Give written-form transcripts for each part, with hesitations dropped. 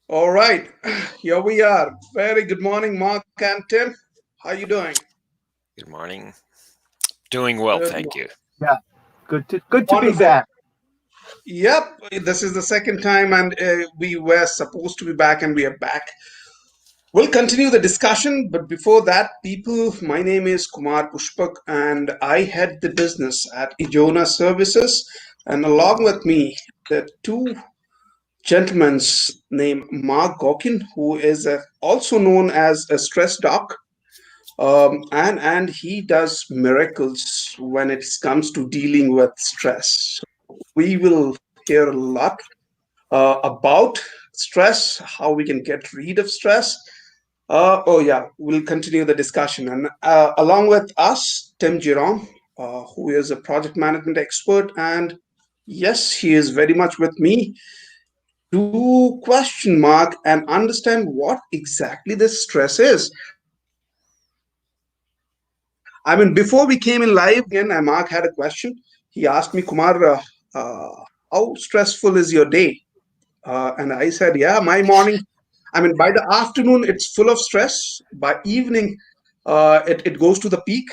All right, here we are. Very good morning, Mark and Tim. How you doing? Good morning. Doing well, Good thank morning. you. Yeah, good to be Wonderful. back. Yep, this is the second time, and we were supposed to be back, and we are back. We'll continue the discussion, but before that, people, my name is Kumar Pushpak, and I head the business at Ijona Services. And along with me, the two gentlemen named Mark Gorkin, who is also known as a stress doc, and he does miracles when it comes to dealing with stress. We will hear a lot about stress, how we can get rid of stress. Oh yeah, we'll continue the discussion, and along with us, Tim Jerome, who is a project management expert, and yes, he is very much with me to question mark and understand what exactly this stress is. I mean, before we came in live again, Mark had a question. He asked me, Kumar, how stressful is your day? And I said, yeah, my morning, I mean, by the afternoon, it's full of stress. By evening, it goes to the peak.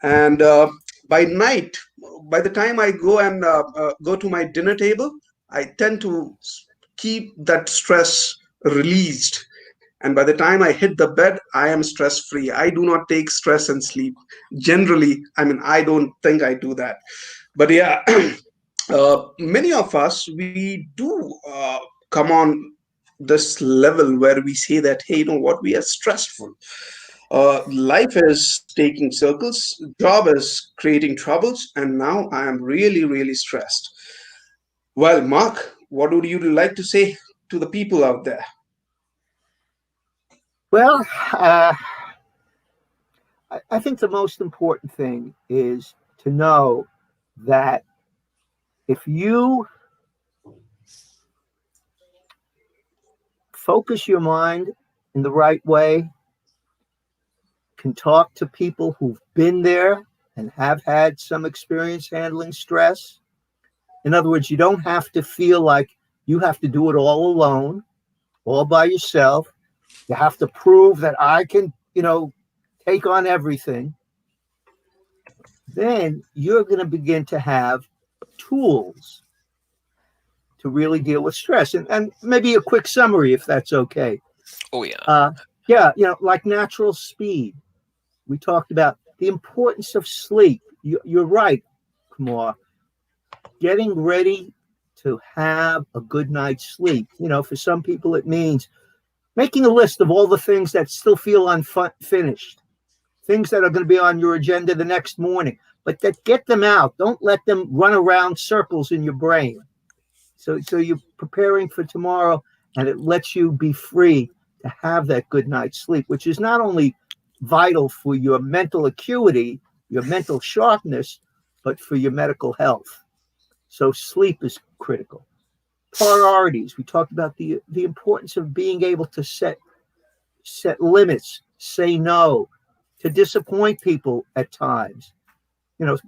And by night, by the time I go and go to my dinner table, I tend to keep that stress released. And by the time I hit the bed, I am stress free. I do not take stress and sleep. Generally, I mean, I don't think I do that. But yeah, many of us, we do come on this level where we say that, hey, you know what, we are stressful. Life is taking circles, job is creating troubles, and now I am really, really stressed. Well, Mark, what would you like to say to the people out there? Well, uh, I think the most important thing is to know that if you focus your mind in the right way, can talk to people who've been there and have had some experience handling stress. In other words, you don't have to feel like you have to do it all alone, all by yourself. You have to prove that I can, take on everything. Then you're going to begin to have tools to really deal with stress. And maybe a quick summary, if that's okay. Oh yeah. Uh, yeah, like natural speed. We talked about the importance of sleep. You're right, Kumar. Getting ready to have a good night's sleep. For some people, it means making a list of all the things that still feel unfinished, things that are going to be on your agenda the next morning, but that get them out. Don't let them run around circles in your brain. So you're preparing for tomorrow, and it lets you be free to have that good night's sleep, which is not only vital for your mental acuity, your mental sharpness, but for your medical health. So sleep is critical. Priorities. We talked about the importance of being able to set limits, say no, to disappoint people at times.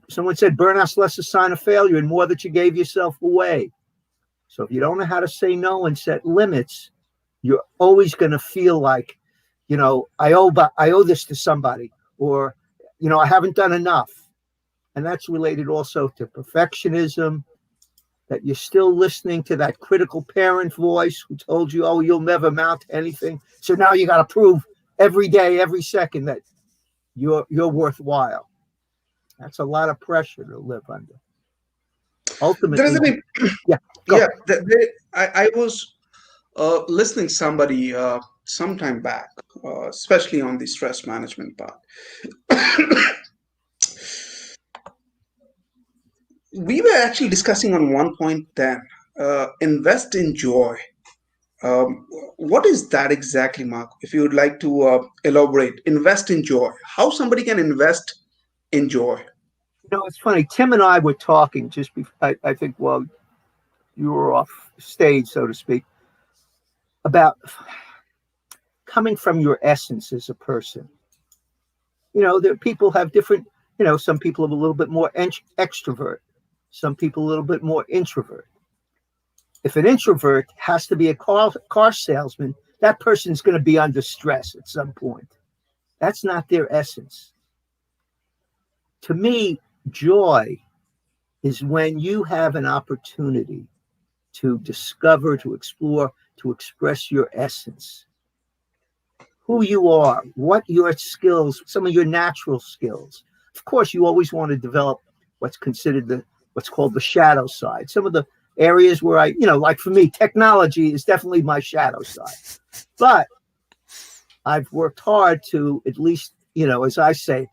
Someone said burnout's less a sign of failure and more that you gave yourself away. So if you don't know how to say no and set limits, you're always going to feel like, I owe this to somebody, or I haven't done enough. And that's related also to perfectionism, that you're still listening to that critical parent voice who told you, oh, you'll never amount to anything. So now you got to prove every day, every second that you're worthwhile. That's a lot of pressure to live under. There is Ultimately, an yeah, yeah. go. I was listening somebody sometime back, especially on the stress management part. We were actually discussing on one point then, invest in joy. What is that exactly, Mark? If you would like to elaborate, invest in joy. How somebody can invest in joy? It's funny. Tim and I were talking just before, I think, while you were off stage, so to speak, about coming from your essence as a person. There people have different, some people are a little bit more extrovert, some people a little bit more introvert. if an introvert has to be a car salesman, that person's going to be under stress at some point. That's not their essence. To me, joy is when you have an opportunity to discover, to explore, to express your essence, who you are, what your skills, some of your natural skills. Of course, you always want to develop what's considered what's called the shadow side. Some of the areas where like for me, technology is definitely my shadow side. But I've worked hard to at least, as I say,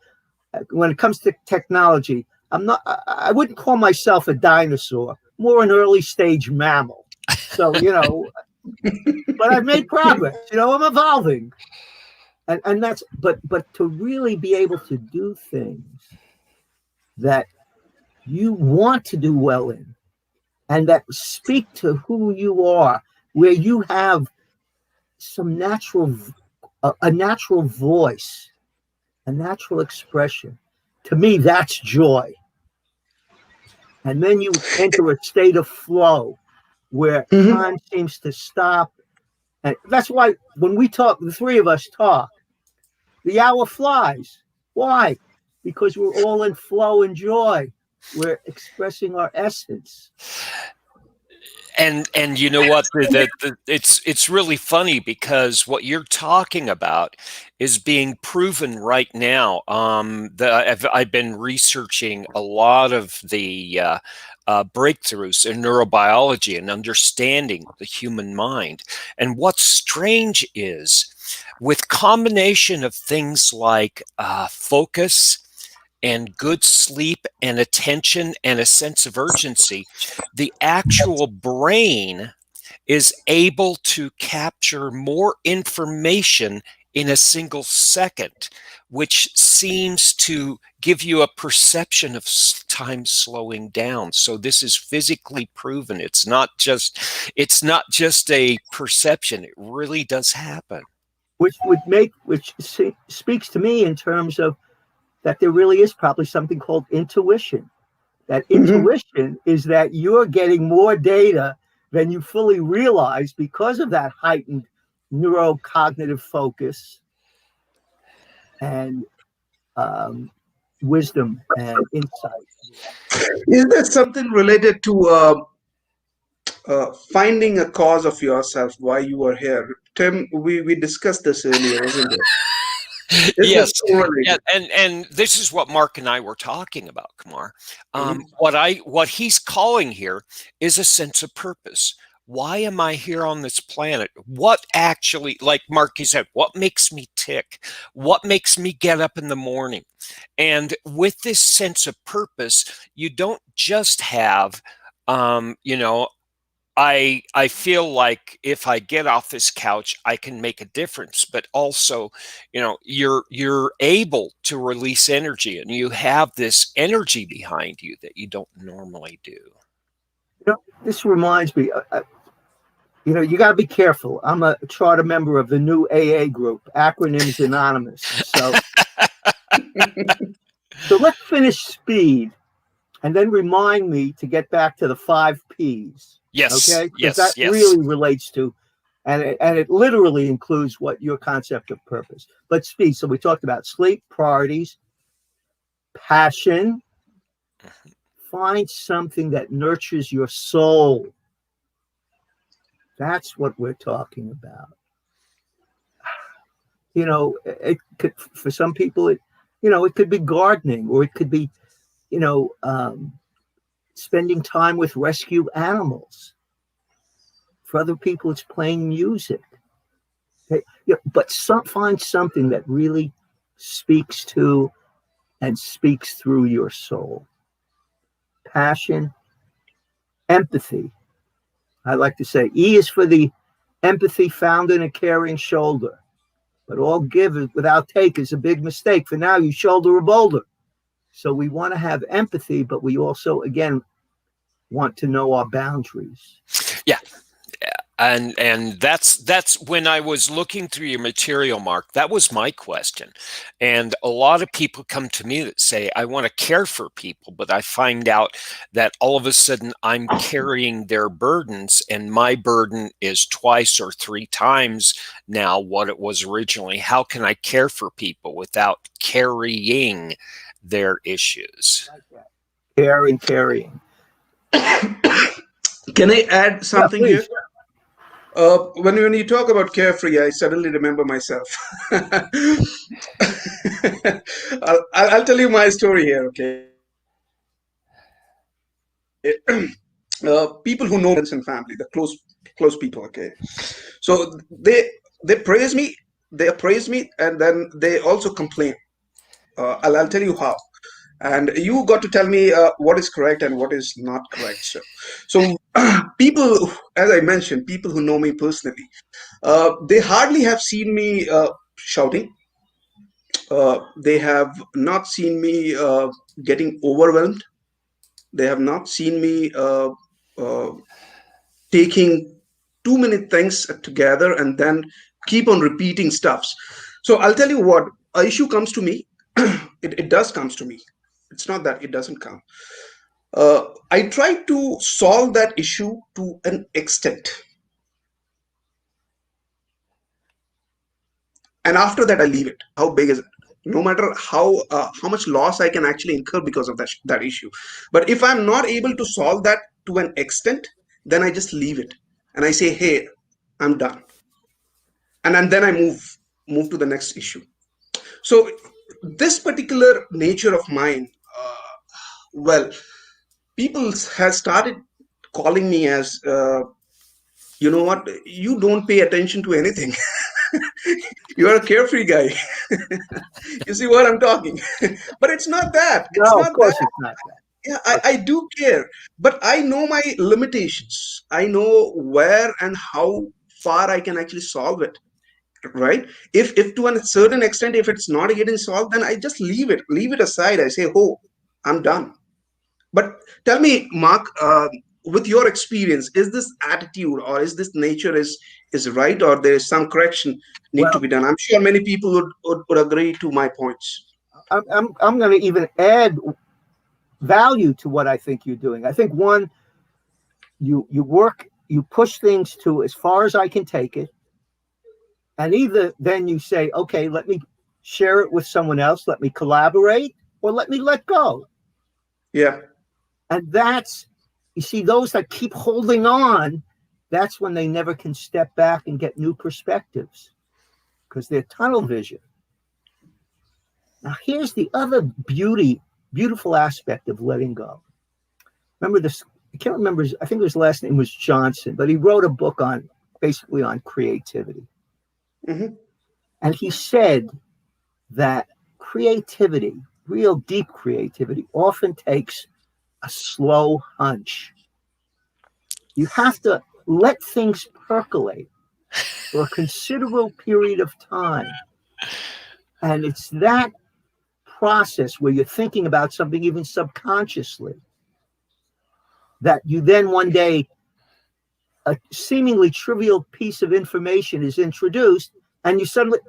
when it comes to technology, I wouldn't call myself a dinosaur, more an early stage mammal. So, but I've made progress, I'm evolving. And that's, but to really be able to do things that you want to do well in and that speak to who you are, where you have some a natural voice, a natural expression. To me, that's joy. And then you enter a state of flow where time seems to stop. And that's why when we talk, the three of us talk, the hour flies. Why? Because we're all in flow and joy. We're expressing our essence. And you know what? It's really funny because what you're talking about is being proven right now. I've been researching a lot of the breakthroughs in neurobiology and understanding the human mind. And what's strange is with combination of things like focus and good sleep and attention and a sense of urgency, the actual brain is able to capture more information in a single second, which seems to give you a perception of time slowing down. So this is physically proven. It's not just a perception. It really does happen. Which speaks to me in terms of that there really is probably something called intuition. That intuition is that you're getting more data than you fully realize because of that heightened neurocognitive focus and wisdom and insight. Is there something related to finding a cause of yourself, why you are here? Tim, we discussed this earlier, isn't it? Yes, and this is what Mark and I were talking about, Kumar. What he's calling here is a sense of purpose. Why am I here on this planet? What actually, like Mark, he said, what makes me tick? What makes me get up in the morning? And with this sense of purpose, you don't just have, I feel like if I get off this couch, I can make a difference. But also, you're able to release energy, and you have this energy behind you that you don't normally do. This reminds me. You got to be careful. I'm a charter member of the new AA group, Acronyms Anonymous. So let's finish speed, and then remind me to get back to the 5 Ps. Yes. Okay. Yes. That really relates to, and it literally includes what your concept of purpose. But speed. So we talked about sleep, priorities, passion. Find something that nurtures your soul. That's what we're talking about. It could, for some people, it could be gardening, or it could be, spending time with rescue animals. For other people, it's playing music. But find something that really speaks to and speaks through your soul. Passion, empathy. I like to say E is for the empathy found in a caring shoulder. But all give without take is a big mistake. For now, you shoulder a boulder. So we want to have empathy, but we also, again, want to know our boundaries. Yeah. And that's when I was looking through your material, Mark, that was my question. And a lot of people come to me that say, I want to care for people, but I find out that all of a sudden I'm carrying their burdens, and my burden is twice or three times now what it was originally. How can I care for people without carrying their issues? Carrying. Can I add Yeah, something here? please. When you talk about carefree, I suddenly remember myself. I'll tell you my story here, okay? People who know friends and family, the close people, okay? So they praise me, they appraise me, and then they also complain. I'll tell you how. And you got to tell me what is correct and what is not correct. So people, as I mentioned, people who know me personally, they hardly have seen me shouting. They have not seen me getting overwhelmed. They have not seen me uh, taking too many things together and then keep on repeating stuffs. So I'll tell you what, a issue comes to me. It does comes to me. It's not that it doesn't come. I try to solve that issue to an extent, and after that I leave it. How big is it? No matter how much loss I can actually incur because of that issue. But if I'm not able to solve that to an extent, then I just leave it and I say, hey, I'm done, and then I move to the next issue. So this particular nature of mine, well, people has started calling me as you know what, you don't pay attention to anything. You're a carefree guy. You see what I'm talking? But it's not that. It's No, of not that. course it's not that. Yeah, But I do care, but I know my limitations. I know where and how far I can actually solve it. Right? If to a certain extent, if it's not getting solved, then I just leave it aside. I say, oh, I'm done. But tell me, Mark, with your experience, is this attitude or is this nature is right, or there is some correction need to well, be done? I'm sure many people would agree to my points. I'm going to even add value to what I think you're doing. I think one, you push things to as far as I can take it, and either then you say, okay, let me share it with someone else, let me collaborate, or let me let go. Yeah, And that's, you see, those that keep holding on, that's when they never can step back and get new perspectives because they're tunnel vision. Now, here's the other beautiful aspect of letting go. Remember this? I can't remember. I think his last name was Johnson, but he wrote a book on basically on creativity. hmm And he said that creativity, real deep creativity, often takes a slow hunch. You have to let things percolate for a considerable period of time. And it's that process where you're thinking about something even subconsciously that you then one day, a seemingly trivial piece of information is introduced and you suddenly,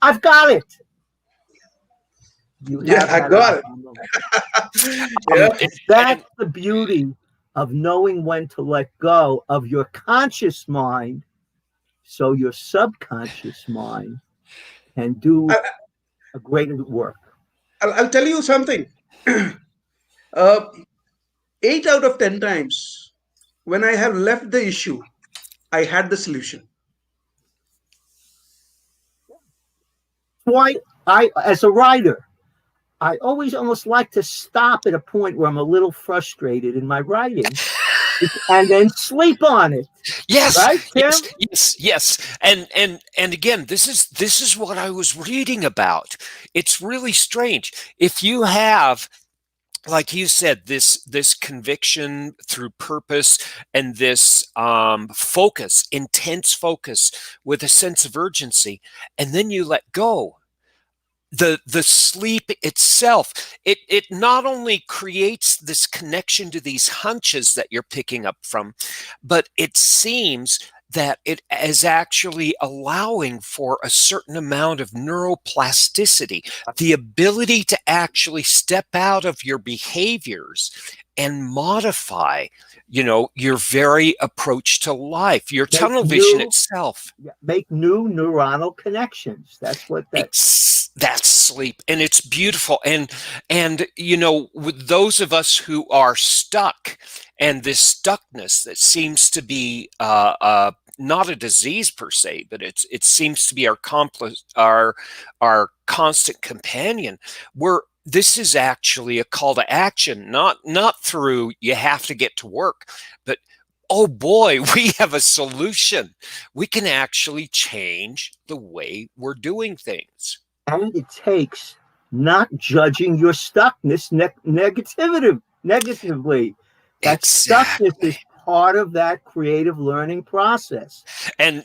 I've got it. You yeah, have I that got aha it. moment. Yeah, That's the beauty of knowing when to let go of your conscious mind so your subconscious mind can do I, a greater work. I'll tell you something. uh, 8 out of 10 times, when I have left the issue, I had the solution. Why as a writer, I always almost like to stop at a point where I'm a little frustrated in my writing and then sleep on it. Yes, Right, Tim? yes. And again, this is what I was reading about. It's really strange. If you have, like you said, this conviction through purpose and this focus, intense focus with a sense of urgency, and then you let go, the sleep itself, it not only creates this connection to these hunches that you're picking up from, but it seems that it is actually allowing for a certain amount of neuroplasticity, the ability to actually step out of your behaviors and modify, your very approach to life, your tunnel vision itself. Make new neuronal connections. That's what That's sleep, and it's beautiful. And with those of us who are stuck, and this stuckness that seems to be not a disease per se, but it seems to be our constant companion. This is actually a call to action, not through you have to get to work, but oh boy, we have a solution. We can actually change the way we're doing things. And it takes not judging your stuckness negatively. That stuckness is part of that creative learning process. And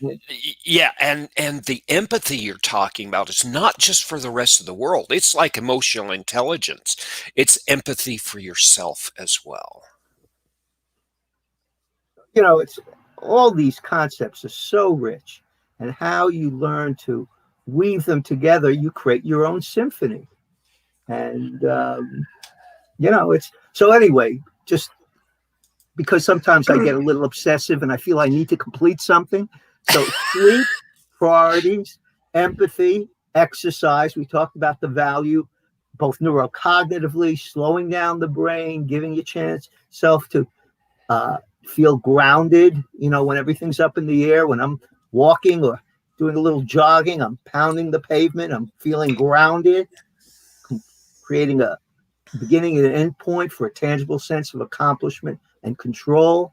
and the empathy you're talking about is not just for the rest of the world. It's like emotional intelligence. It's empathy for yourself as well. It's all these concepts are so rich, and how you learn to weave them together, you create your own symphony. And it's so anyway, just because sometimes I get a little obsessive and I feel I need to complete something. So sleep, priorities, empathy, exercise. We talked about the value, both neurocognitively, slowing down the brain, giving you a chance self to feel grounded, when everything's up in the air. When I'm walking or doing a little jogging, I'm pounding the pavement, I'm feeling grounded, creating a beginning and an end point for a tangible sense of accomplishment and control.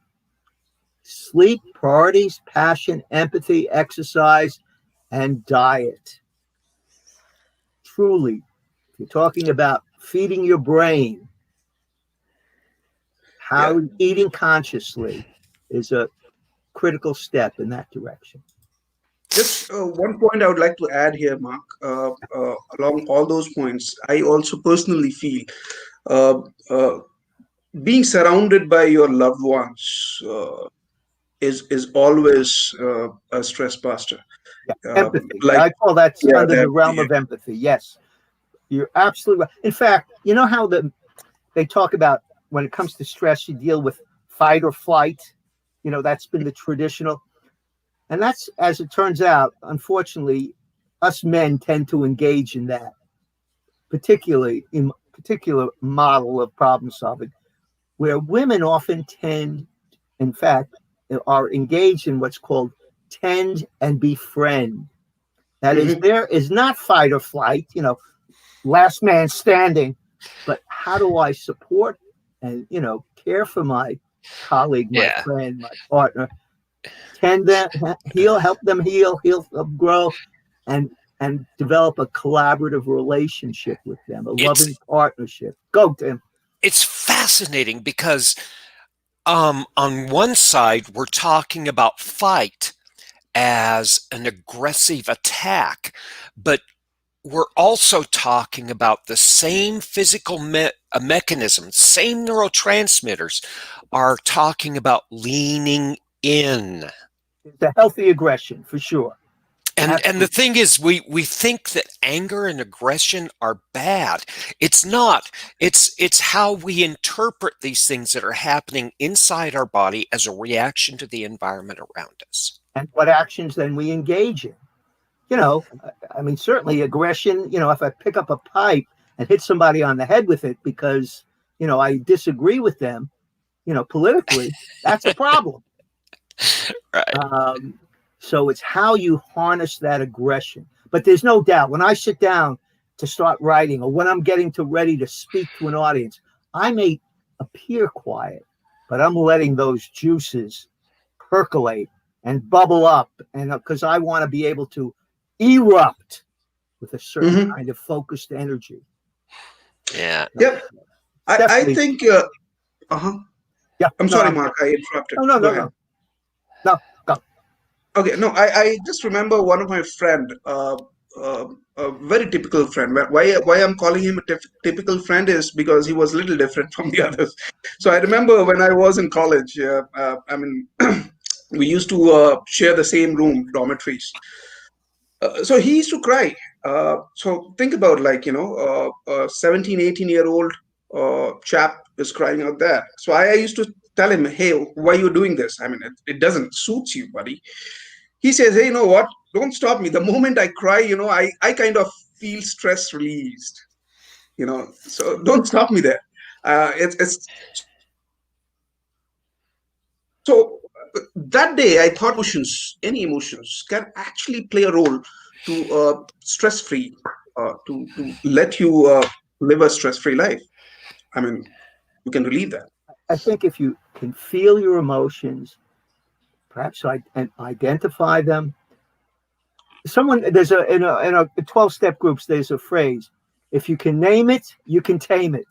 Sleep, priorities, passion, empathy, exercise, and diet. Truly, if you're talking about feeding your brain, how eating consciously is a critical step in that direction. Just one point I would like to add here, Mark. Along all those points, I also personally feel being surrounded by your loved ones is always a stress buster. Empathy. I call that under the realm of empathy. Yes, you're absolutely right. In fact, you know how they talk about when it comes to stress, you deal with fight or flight. That's been the traditional. And that's, as it turns out, unfortunately, us men tend to engage in that, particularly in particular model of problem solving, where women often tend, in fact, are engaged in what's called tend and befriend. That is, there is not fight or flight, last man standing, but how do I support and, care for my colleague, my friend, my partner, tend them, help them heal them grow, and develop a collaborative relationship with them, a loving partnership. Go, Tim. It's fascinating because on one side, we're talking about fight as an aggressive attack, but we're also talking about the same physical mechanisms, same neurotransmitters are talking about leaning in. It's a healthy aggression, for sure. And the thing is, we think that anger and aggression are bad. It's not. It's how we interpret these things that are happening inside our body as a reaction to the environment around us. And what actions then we engage in. Certainly aggression, if I pick up a pipe and hit somebody on the head with it because, I disagree with them, politically, that's a problem. Right. So it's how you harness that aggression. But there's no doubt when I sit down to start writing or when I'm getting ready to speak to an audience, I may appear quiet, but I'm letting those juices percolate and bubble up. And because I want to be able to erupt with a certain kind of focused energy. Yeah. Yep. I think. Yeah. I'm sorry, Mark. I interrupted. No, go. Okay. No, I just remember one of my friend, a very typical friend. Why I'm calling him a typical friend is because he was a little different from the others. So I remember when I was in college. We used to share the same room, dormitories. So he used to cry. So think about, like, a 17, 18-year-old chap is crying out there. So I used to tell him, hey, why are you doing this? I mean, it doesn't suit you, buddy. He says, hey, you know what? Don't stop me. The moment I cry, I kind of feel stress released, so don't stop me there. It's So that day, I thought any emotions, can actually play a role to stress free, to let you live a stress free life. I mean, you can relieve that. I think if you can feel your emotions, perhaps and identify them. There's in a 12-step groups, there's a phrase: if you can name it, you can tame it.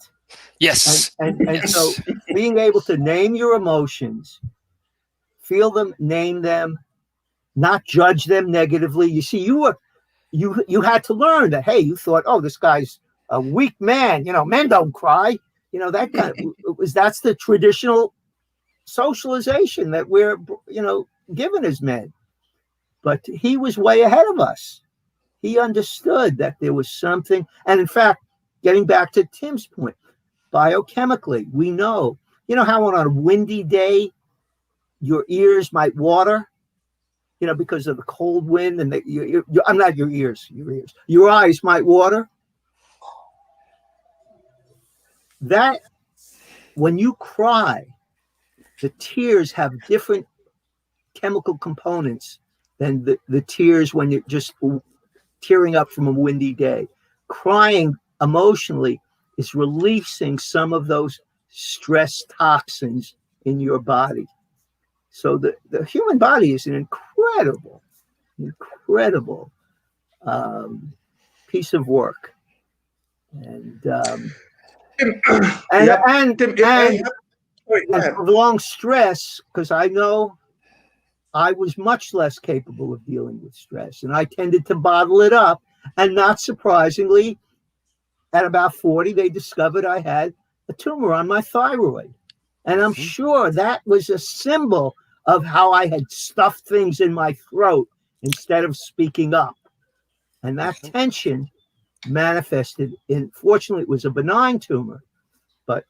Yes. And so Yes. being able to name your emotions, feel them, name them, not judge them negatively. You see, you had to learn that, hey, you thought, oh, this guy's a weak man. Men don't cry. That kind of that's the traditional socialization that we're given as men. But he was way ahead of us. He understood that there was something, and in fact, getting back to Tim's point, biochemically, we know. How on a windy day your ears might water, because of the cold wind, and I'm not your ears, your eyes might water. That when you cry, the tears have different chemical components than the tears when you're just tearing up from a windy day. Crying emotionally is releasing some of those stress toxins in your body. So the human body is an incredible piece of work. And Tim, and yeah, and Tim, and sorry, go and ahead. prolonged stress, because I know I was much less capable of dealing with stress, and I tended to bottle it up. And not surprisingly, at about 40, they discovered I had a tumor on my thyroid. And I'm sure that was a symbol of how I had stuffed things in my throat instead of speaking up. And that tension manifested fortunately, it was a benign tumor. But,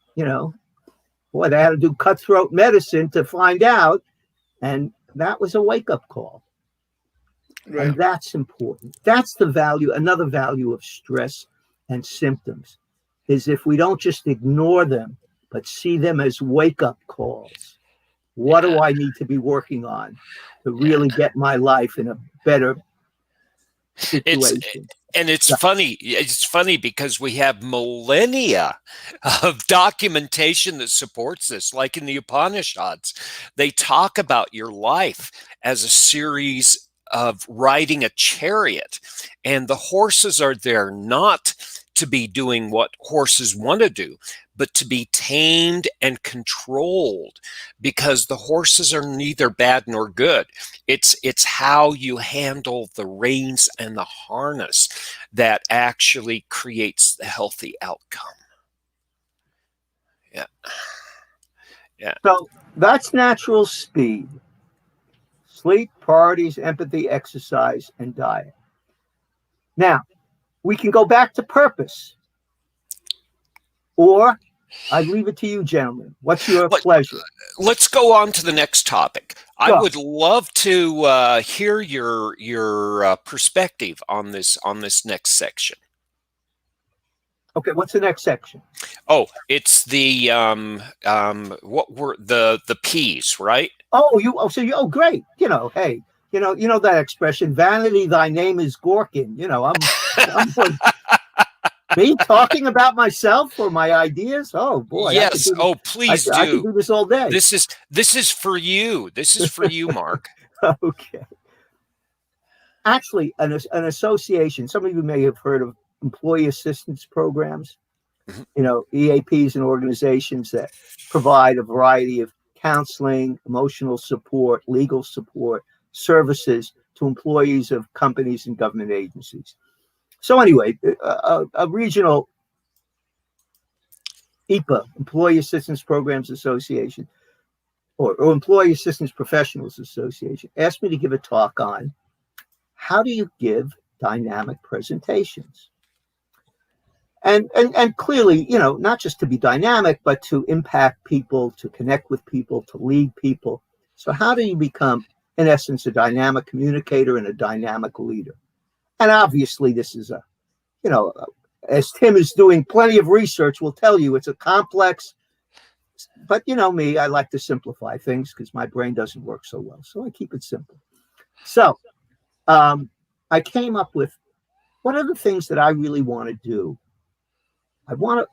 boy, they had to do cutthroat medicine to find out. And that was a wake-up call. Right. And that's important. That's the value, another value of stress and symptoms, is if we don't just ignore them, but see them as wake-up calls. What do I need to be working on to really get my life in a better situation? It's funny. It's funny because we have millennia of documentation that supports this. Like in the Upanishads, they talk about your life as a series of riding a chariot, and the horses are there not to be doing what horses want to do, but to be tamed and controlled, because the horses are neither bad nor good. It's how you handle the reins and the harness that actually creates the healthy outcome. Yeah. Yeah. So that's natural speed: sleep, priorities, empathy, exercise, and diet. Now, we can go back to purpose, or I leave it to you, gentlemen. What's your pleasure? Let's go on to the next topic. I Go. would love to hear your perspective on this next section. Okay, what's the next section? Oh, it's the what were the P's, right? Oh, great. Hey, that expression, vanity, thy name is Gorkin. I'm me talking about myself or my ideas. Oh boy. Yes. Oh, please do. I could do this all day. This is for you. This is for you, Mark. Okay. Actually, an association, some of you may have heard of employee assistance programs. EAPs and organizations that provide a variety of counseling, emotional support, legal support, services to employees of companies and government agencies. So anyway, a regional EAPA, Employee Assistance Programs Association, or Employee Assistance Professionals Association asked me to give a talk on how do you give dynamic presentations. And clearly, not just to be dynamic, but to impact people, to connect with people, to lead people. So how do you become, in essence, a dynamic communicator and a dynamic leader? And obviously, this is as Tim is doing plenty of research, will tell you it's a complex, but me, I like to simplify things because my brain doesn't work so well. So I keep it simple. So I came up with, what are the things that I really want to do? I want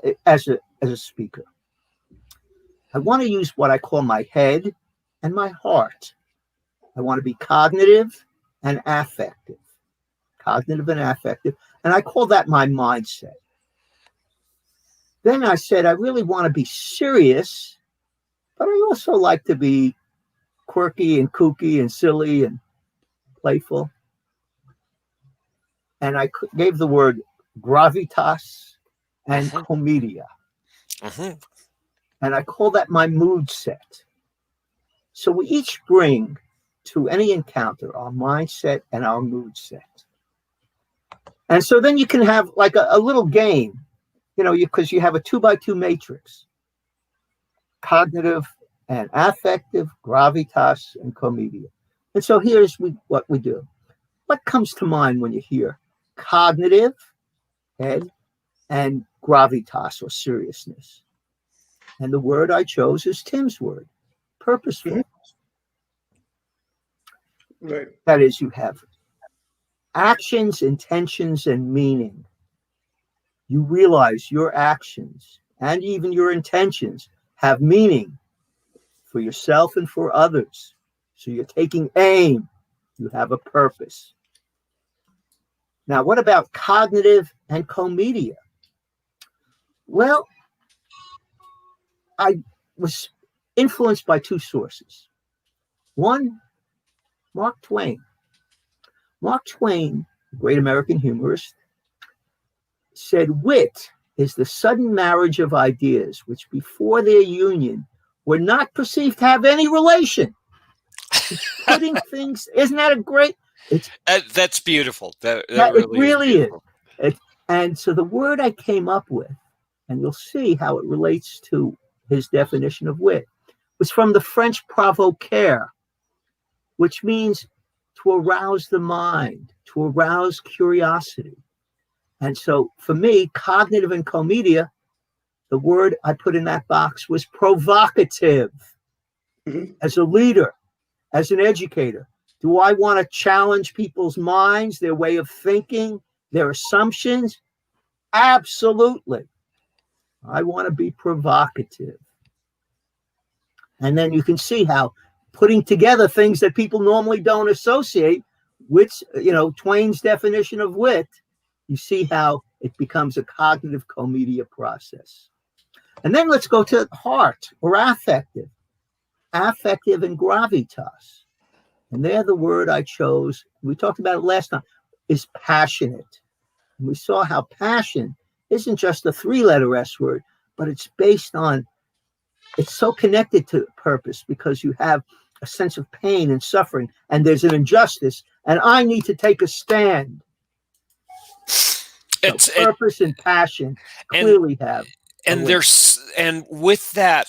to, as a speaker, I want to use what I call my head and my heart. I want to be cognitive and affective. Cognitive and affective. And I call that my mindset. Then I said, I really want to be serious, but I also like to be quirky and kooky and silly and playful. And I gave the word gravitas and comedia. And I call that my mood set. So we each bring to any encounter our mindset and our mood set. And so then you can have like a little game, because you have a 2x2 matrix, cognitive and affective, gravitas and comedia. And so here's what we do. What comes to mind when you hear cognitive, head, and gravitas or seriousness? And the word I chose is Tim's word, purposeful. Right. That is, you have actions, intentions, and meaning. You realize your actions and even your intentions have meaning for yourself and for others. So you're taking aim. You have a purpose. Now, what about cognitive and comedia? Well, I was influenced by two sources. One, Mark Twain. Mark Twain, great American humorist, said wit is the sudden marriage of ideas which before their union were not perceived to have any relation. It's putting things, isn't that a great? That's beautiful. That it really is. And so the word I came up with, and you'll see how it relates to his definition of wit, was from the French provocative, which means to arouse the mind, to arouse curiosity. And so for me, cognitive and comedia, the word I put in that box was provocative. As a leader, as an educator, do I want to challenge people's minds, their way of thinking, their assumptions? Absolutely. I want to be provocative. And then you can see how putting together things that people normally don't associate with, Twain's definition of wit, you see how it becomes a cognitive comedia process. And then let's go to heart or affective and gravitas. And there the word I chose, we talked about it last time, is passionate. And we saw how passion isn't just a 3-letter S word, but it's based on, it's so connected to purpose because you have a sense of pain and suffering, and there's an injustice, and I need to take a stand. So purpose and passion clearly have. And with that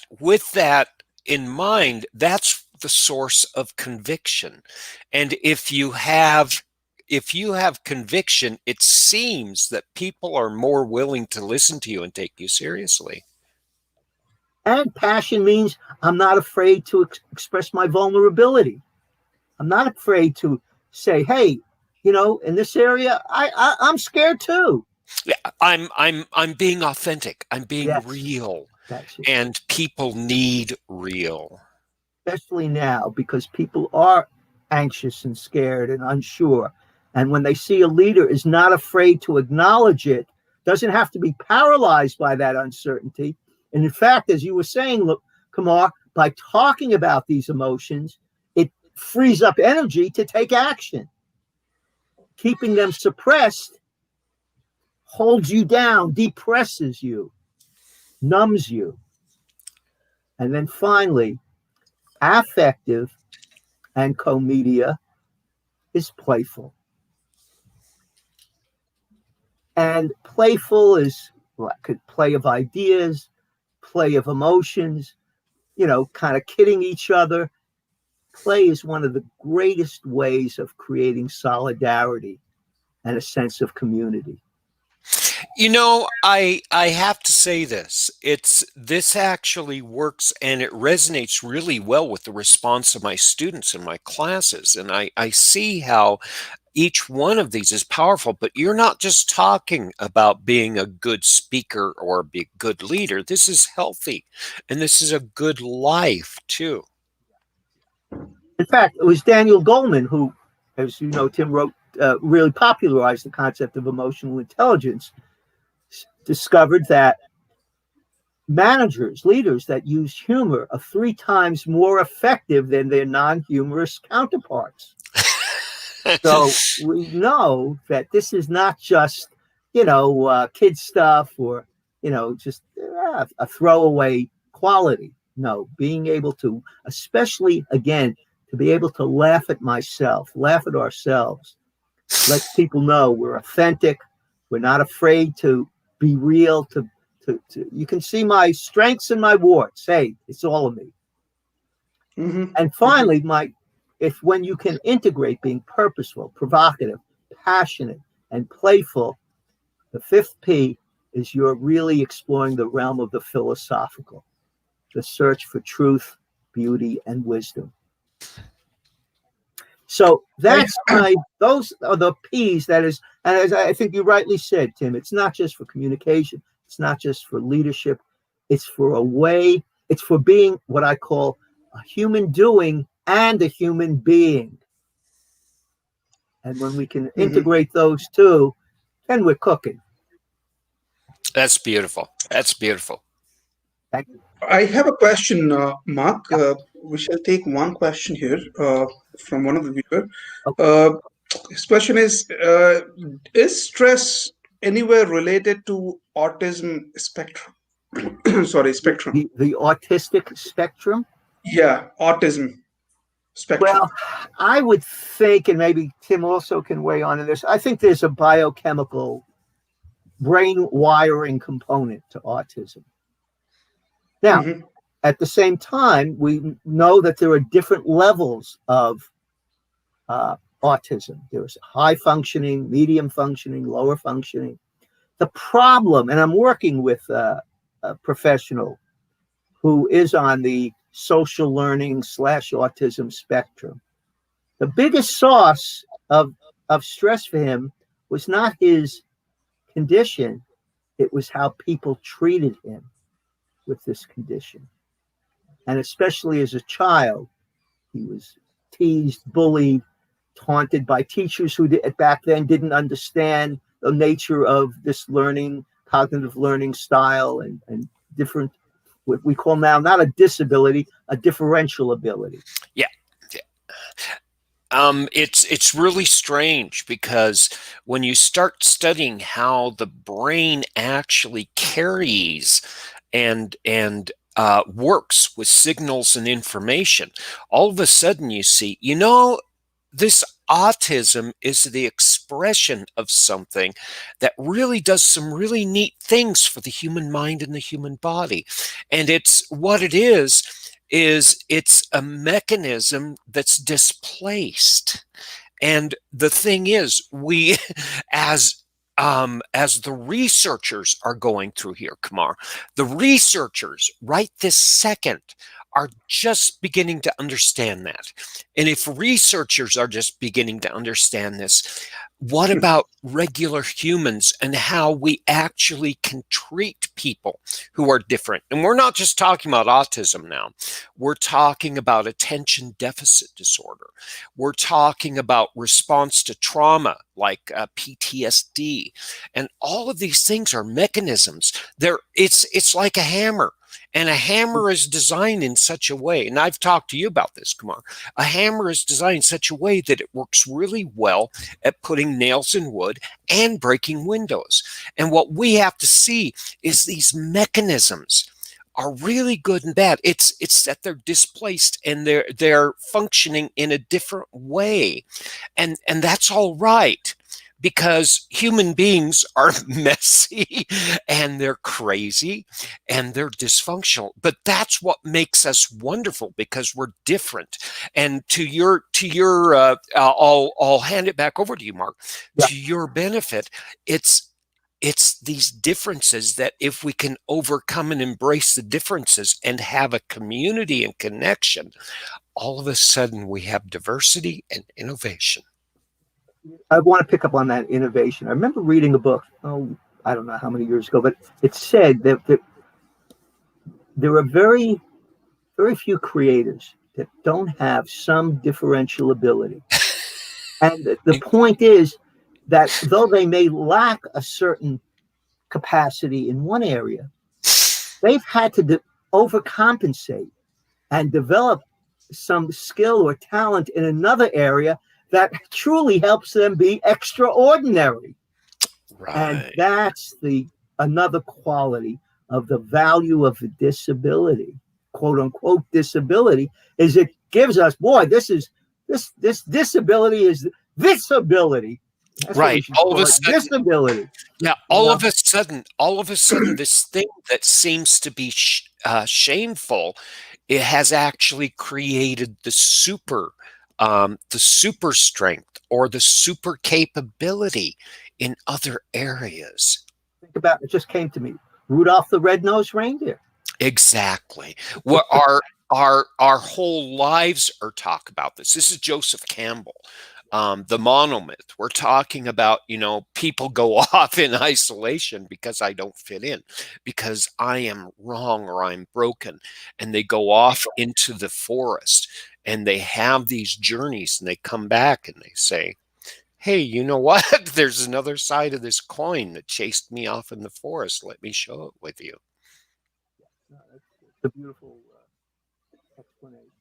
in mind, that's the source of conviction. And if you have conviction, it seems that people are more willing to listen to you and take you seriously. And passion means I'm not afraid to express my vulnerability. I'm not afraid to say, hey, in this area, I'm scared too. Yeah, I'm being authentic. I'm being real. And people need real. Especially now, because people are anxious and scared and unsure. And when they see a leader is not afraid to acknowledge it, doesn't have to be paralyzed by that uncertainty. And in fact, as you were saying, look, Kumar, by talking about these emotions, it frees up energy to take action. Keeping them suppressed holds you down, depresses you, numbs you. And then finally, Affective and co-media is playful. And playful is like play of ideas, play of emotions, kind of kidding each other. Play is one of the greatest ways of creating solidarity and a sense of community. I have to say this actually works, and it resonates really well with the response of my students in my classes. And I see how each one of these is powerful, but you're not just talking about being a good speaker or be a good leader. This is healthy, and this is a good life too. In fact, it was Daniel Goleman who, as you know, Tim wrote, really popularized the concept of emotional intelligence, discovered that managers, leaders that use humor are 3 times more effective than their non-humorous counterparts. So we know that this is not just, kid stuff or, just a throwaway quality. No, being able to, especially, again, to be able to laugh at myself, laugh at ourselves, let people know we're authentic. We're not afraid to be real. To you can see my strengths and my warts. Hey, it's all of me. Mm-hmm. And finally, when you can integrate being purposeful, provocative, passionate, and playful, the 5th P is you're really exploring the realm of the philosophical, the search for truth, beauty, and wisdom. So those are the P's. That is, and as I think you rightly said, Tim, it's not just for communication. It's not just for leadership. It's for being what I call a human doing and a human being. And when we can integrate those two, then we're cooking. That's beautiful. That's beautiful. Thank you. I have a question, Mark. We shall take one question here from one of the viewers. His question is stress anywhere related to autism spectrum? Sorry, spectrum. The autistic spectrum? Yeah, autism spectrum. Well, I would think, and maybe Tim also can weigh on in this, I think there's a biochemical brain wiring component to autism. Now, at the same time, we know that there are different levels of autism. There's high functioning, medium functioning, lower functioning. The problem, and I'm working with a professional who is on the social learning / autism spectrum. The biggest source of stress for him was not his condition, it was how people treated him with this condition. And especially as a child, he was teased, bullied, taunted by teachers who back then didn't understand the nature of this learning, cognitive learning style, and different, what we call now not a disability, a differential ability. Yeah. It's really strange because when you start studying how the brain actually carries and works with signals and information, all of a sudden you see, this autism is the expression of something that really does some really neat things for the human mind and the human body. And it's a mechanism that's displaced. And the thing is, we, as the researchers are going through here, Kumar, the researchers right this second are just beginning to understand that. And if researchers are just beginning to understand this, what about regular humans and how we actually can treat people who are different? And we're not just talking about autism now. We're talking about attention deficit disorder. We're talking about response to trauma like PTSD. And all of these things are mechanisms. It's like a hammer. And a hammer is designed in such a way, and I've talked to you about this, Kumar. A hammer is designed in such a way that it works really well at putting nails in wood and breaking windows. And what we have to see is these mechanisms are really good and bad. It's that they're displaced and they're functioning in a different way. And that's all right, because human beings are messy and they're crazy and they're dysfunctional. But that's what makes us wonderful, because we're different. And I'll hand it back over to you, Mark. Yeah. To your benefit, it's these differences that, if we can overcome and embrace the differences and have a community and connection, all of a sudden we have diversity and innovation. I want to pick up on that innovation. I remember reading a book, I don't know how many years ago, but it said that there are very, very few creators that don't have some differential ability. And the point is that though they may lack a certain capacity in one area, they've had to overcompensate and develop some skill or talent in another area that truly helps them be extraordinary. Right. And that's another quality of the value of the disability, quote unquote disability, is it gives us, boy, this disability is this ability. That's right. All of a sudden, disability. Yeah. All of a sudden, this thing that seems to be shameful, it has actually created the super strength or the super capability in other areas. Think about it. Just came to me. Rudolph the Red-Nosed Reindeer. Exactly. What our whole lives are talk about this. This is Joseph Campbell. The monomyth. We're talking about, people go off in isolation because I don't fit in, because I am wrong or I'm broken. And they go off into the forest and they have these journeys and they come back and they say, hey, you know what? There's another side of this coin that chased me off in the forest. Let me show it with you. It's a beautiful explanation.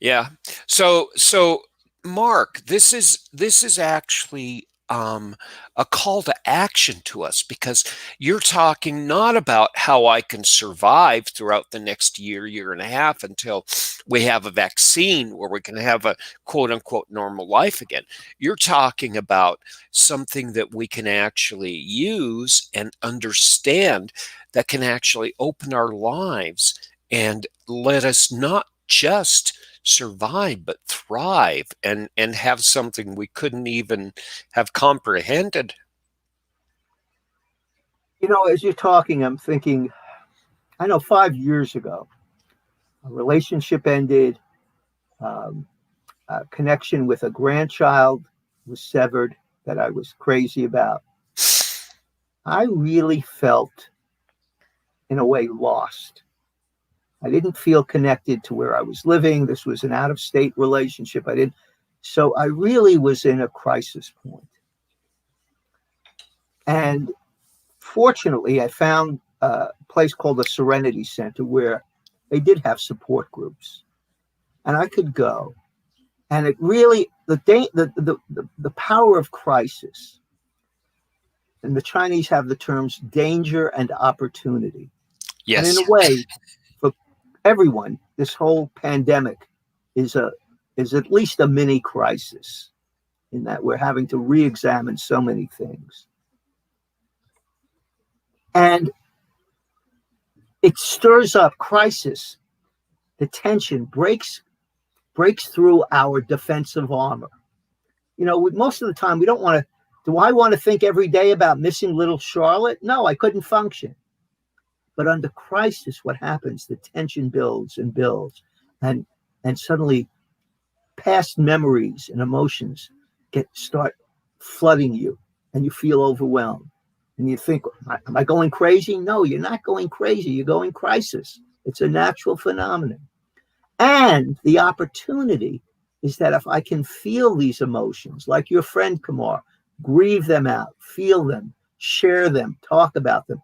Yeah. So Mark, this is actually a call to action to us, because you're talking not about how I can survive throughout the next year and a half until we have a vaccine where we can have a quote unquote normal life again. You're talking about something that we can actually use and understand, that can actually open our lives and let us not just survive but thrive and have something we couldn't even have comprehended. As you're talking, I'm thinking, I know 5 years ago a relationship ended, a connection with a grandchild was severed that I was crazy about. I really felt, in a way, lost. I didn't feel connected to where I was living. This was an out-of-state relationship. So I really was in a crisis point. And fortunately, I found a place called the Serenity Center where they did have support groups, and I could go. And it really, the power of crisis. And the Chinese have the terms danger and opportunity. Yes. And in a way, for everyone, this whole pandemic is at least a mini crisis, in that we're having to re-examine so many things. And it stirs up crisis. The tension breaks through our defensive armor. Most of the time we don't want to. Do I want to think every day about missing little Charlotte? No, I couldn't function. But under crisis, what happens? The tension builds and builds, and suddenly past memories and emotions start flooding you, and you feel overwhelmed. And you think, am I going crazy? No, you're not going crazy. You're going crisis. It's a natural phenomenon. And the opportunity is that if I can feel these emotions, like your friend Kumar, grieve them out, feel them, share them, talk about them,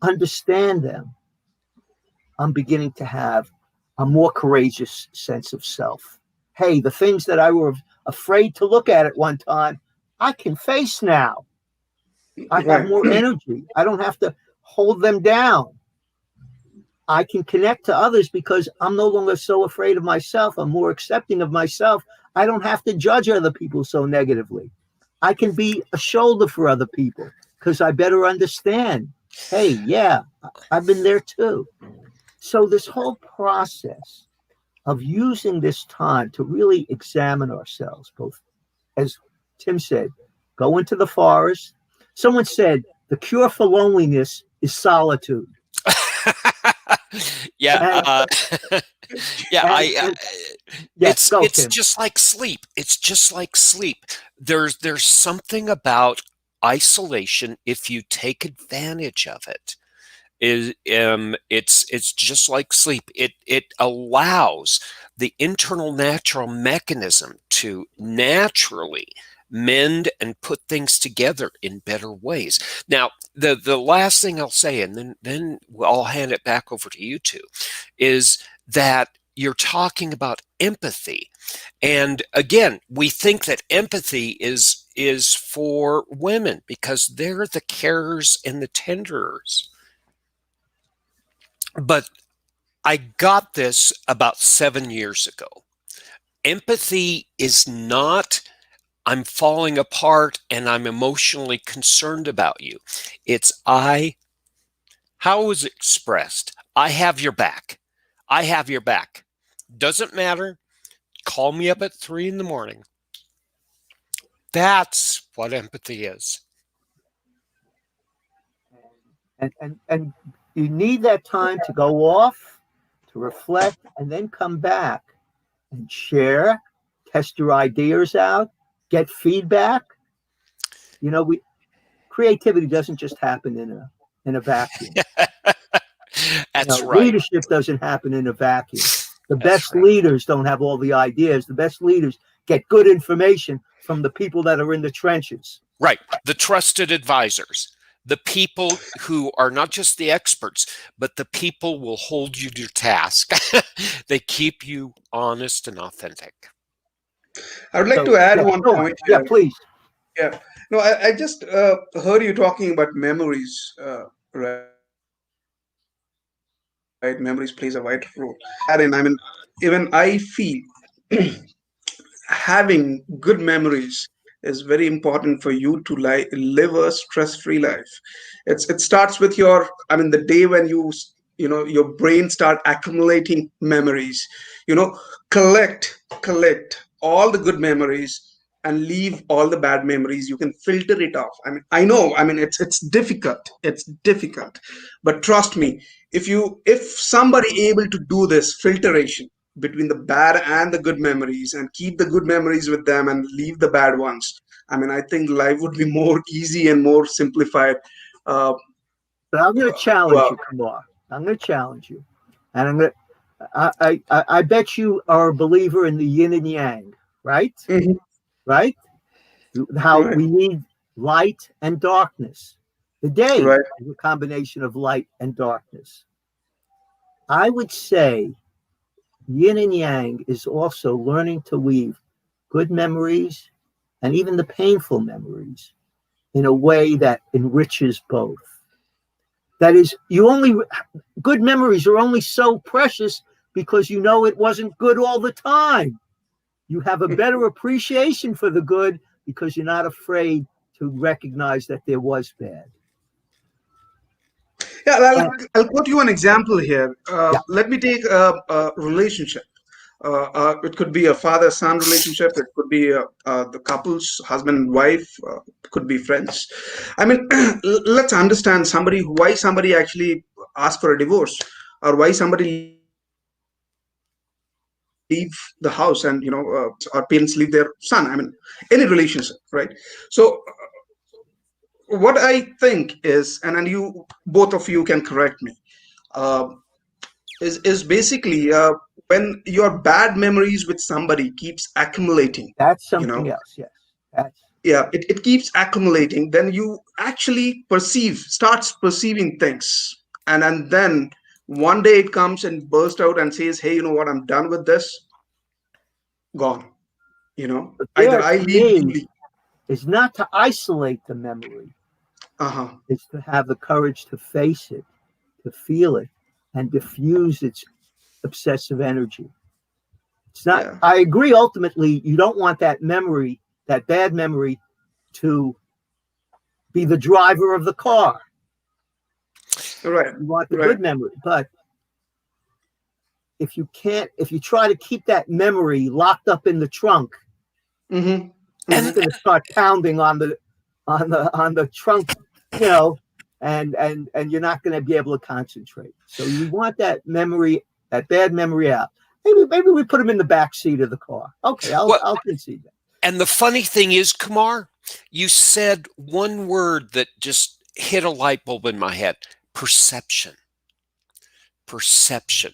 understand them, I'm beginning to have a more courageous sense of self. Hey, the things that I were afraid to look at one time, I can face now. I have more energy. I don't have to hold them down. I can connect to others because I'm no longer so afraid of myself. I'm more accepting of myself. I don't have to judge other people so negatively. I can be a shoulder for other people because I better understand. Hey, yeah, I've been there too. So this whole process of using this time to really examine ourselves, both, as Tim said, go into the forest. Someone said the cure for loneliness is solitude. Yeah, And, yeah. yes, go, It's Tim. just like sleep. It's just like sleep. There's something about isolation if you take advantage of it. It's just like sleep. It allows the internal natural mechanism to naturally mend and put things together in better ways. Now, the last thing I'll say, and then I'll hand it back over to you two, is that you're talking about empathy. And again, we think that empathy is for women because they're the carers and the tenderers. But I got this about 7 years ago. Empathy is not, I'm falling apart and I'm emotionally concerned about you. It's how was it expressed? I have your back. I have your back. Doesn't matter. Call me up at 3 in the morning. That's what empathy is. And you need that time to go off, to reflect, and then come back and share, test your ideas out, get feedback. You know, creativity doesn't just happen in a vacuum. That's right. Leadership doesn't happen in a vacuum. The That's best right. leaders don't have all the ideas. The best leaders get good information from the people that are in the trenches. Right. The trusted advisors, the people who are not just the experts, but the people will hold you to task. They keep you honest and authentic. I would like to add one point Yeah, here. please. Yeah. No, I just heard you talking about memories, right? Memories plays a vital role. And I mean, even I feel having good memories is very important for you to live a stress-free life. It starts with I mean, the day when your brain start accumulating memories. You know, collect all the good memories and leave all the bad memories. You can filter it off. I mean, I know. I mean, it's difficult. It's difficult, but trust me, if somebody able to do this filtration between the bad and the good memories and keep the good memories with them and leave the bad ones, I mean, I think life would be more easy and more simplified. uh, But I'm going to challenge well, you, Kumar. I'm going to challenge you, and I'm going to. I bet you are a believer in the yin and yang, right? mhm, Right? How right, we need light and darkness. The day right. is a combination of light and darkness. I would say yin and yang is also learning to weave good memories and even the painful memories in a way that enriches both. That is, good memories are only so precious because you know it wasn't good all the time. You have a better appreciation for the good because you're not afraid to recognize that there was bad. Yeah, And, I'll quote you an example here. yeah, Let me take a relationship. It could be a father-son relationship. It could be the couple's husband and wife. It could be friends. I mean, let's understand why somebody actually asked for a divorce, or why somebody leave the house, and our parents leave their son. I mean, any relationship, right? So what I think is, and you both of you can correct me. Uh, is basically when your bad memories with somebody keeps accumulating, that's you something know else. Yes, that's yeah, it keeps accumulating, then you actually starts perceiving things, and then one day it comes and bursts out and says, hey, you know what, I'm done with this. Gone. but Either there I to leave, you me leave. is not to isolate the memory, Uh-huh. it's to have the courage to face it, to feel it, and diffuse its obsessive energy. It's not, Yeah. I agree, ultimately, you don't want that memory, that bad memory, to be the driver of the car. Right. You want the Right. good memory. But if you try to keep that memory locked up in the trunk, Mm-hmm. it's going to start pounding on the trunk, and you're not going to be able to concentrate. So we want that memory, that bad memory out. Maybe we put them in the back seat of the car. Okay, I'll concede that. And the funny thing is, Kumar, you said one word that just hit a light bulb in my head: perception. Perception.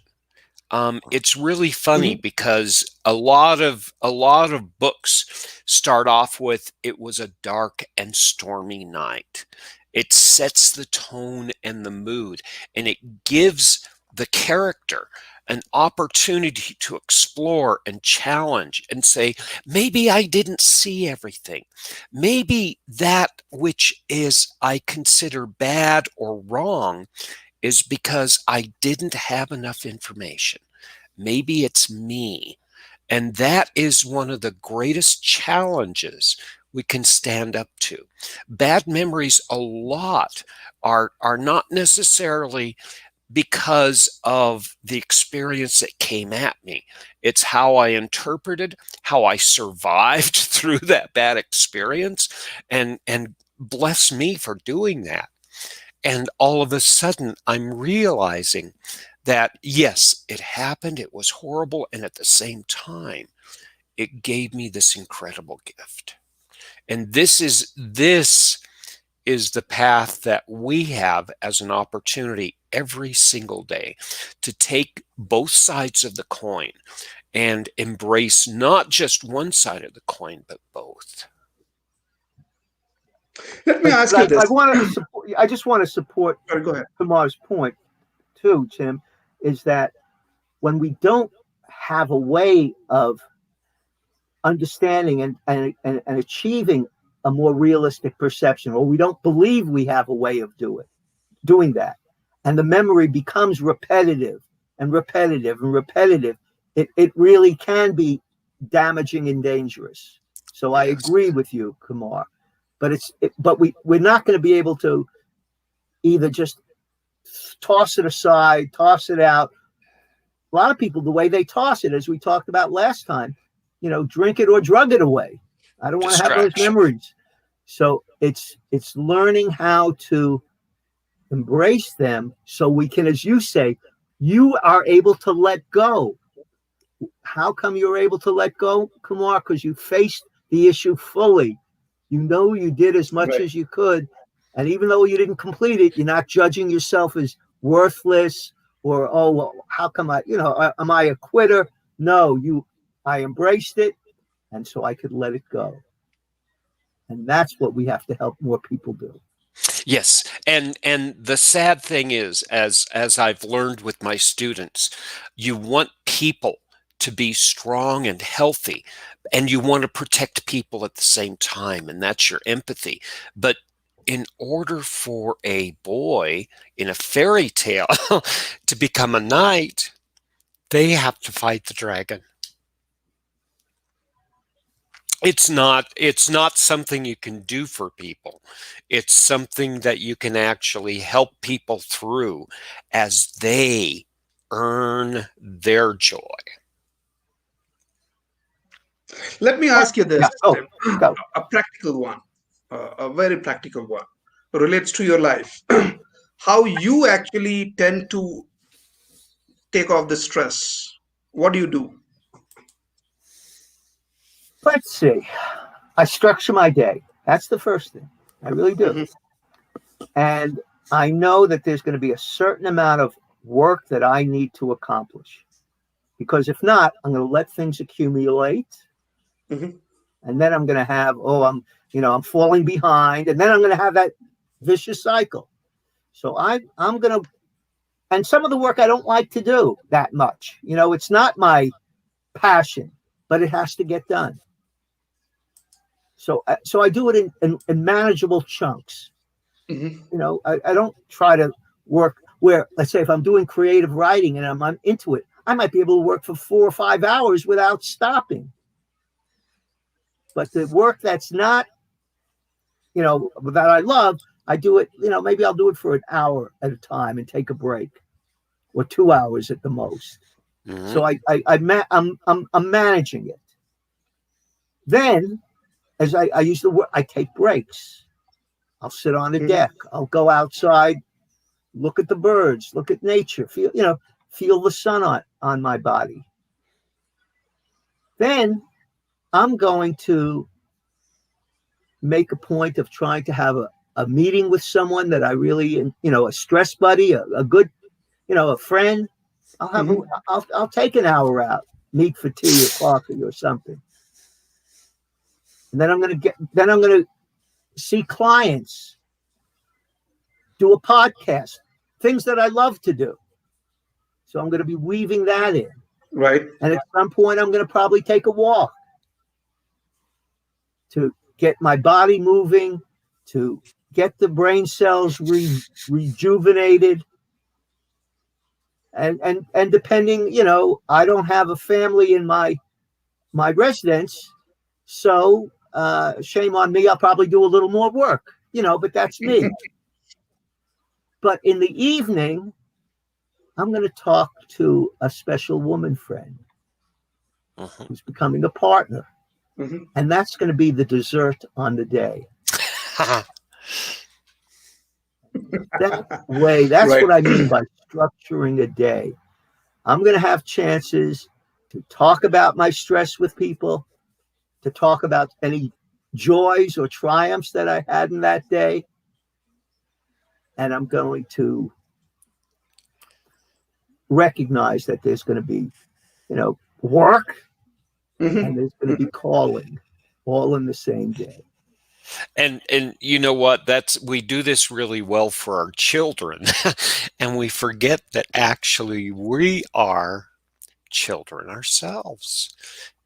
It's really funny because a lot of books start off with, "It was a dark and stormy night." It sets the tone and the mood, and it gives the character an opportunity to explore and challenge and say, maybe I didn't see everything. Maybe that which is I consider bad or wrong is because I didn't have enough information. Maybe it's me. And that is one of the greatest challenges we can stand up to. Bad memories a lot are not necessarily because of the experience that came at me. It's how I interpreted, how I survived through that bad experience, and bless me for doing that. And all of a sudden, I'm realizing that, yes, it happened, it was horrible, and at the same time, it gave me this incredible gift. And this is the path that we have as an opportunity every single day to take both sides of the coin and embrace not just one side of the coin, but both. Let me ask you this. I just want to support Go ahead. Kumar's point too, Tim, is that when we don't have a way of understanding and achieving a more realistic perception, or we don't believe we have a way of doing that, and the memory becomes repetitive and repetitive and repetitive, it really can be damaging and dangerous. So I agree with you, Kumar. But we're not going to be able to either just toss it aside, toss it out. A lot of people, the way they toss it, as we talked about last time, drink it or drug it away. I don't want to have those memories. So it's learning how to embrace them so we can, as you say, you are able to let go. How come you're able to let go, Kumar? Because you faced the issue fully. You did as much as you could. And even though you didn't complete it, you're not judging yourself as worthless or, oh, well, how come am I a quitter? No, I embraced it. And so I could let it go. And that's what we have to help more people do. Yes, and the sad thing is, as I've learned with my students, you want people to be strong and healthy, and you want to protect people at the same time, and that's your empathy. But in order for a boy in a fairy tale to become a knight, they have to fight the dragon. It's not something you can do for people. It's something that you can actually help people through as they earn their joy. Let me ask you this, Go. a practical one, a very practical one, relates to your life. How you actually tend to take off the stress. What do you do? Let's see. I structure my day. That's the first thing. I really do. Mm-hmm. And I know that there's going to be a certain amount of work that I need to accomplish. Because if not, I'm going to let things accumulate. Mm-hmm. And then I'm going to have, I'm falling behind. And then I'm going to have that vicious cycle. So I'm going to, and some of the work I don't like to do that much. It's not my passion, but it has to get done. So I do it in manageable chunks. Mm-hmm. I don't try to work Where, let's say, if I'm doing creative writing and I'm into it, I might be able to work for 4 or 5 hours without stopping. But the work that's not, that I love, I do it, maybe I'll do it for an hour at a time and take a break, or 2 hours at the most. Mm-hmm. So I'm managing it. Then, as I use the word, I take breaks. I'll sit on the deck. I'll go outside, look at the birds, look at nature, feel the sun on my body. Then I'm going to make a point of trying to have a meeting with someone that I really, a stress buddy, a good, a friend. I'll take an hour out, meet for tea or coffee or something. And then I'm going to see clients, do a podcast, things that I love to do. So I'm going to be weaving that in. Right. And at some point, I'm going to probably take a walk to get my body moving, to get the brain cells rejuvenated. And depending, I don't have a family in my residence, so shame on me, I'll probably do a little more work, but that's me. But in the evening, I'm going to talk to a special woman friend who's becoming a partner. And that's going to be the dessert on the day. That way, that's Right. what I mean by structuring a day. I'm going to have chances to talk about my stress with people, to talk about any joys or triumphs that I had in that day. And I'm going to recognize that there's going to be, work, and there's going to be calling, all in the same day. And you know what? We do this really well for our children, and we forget that actually we are children ourselves.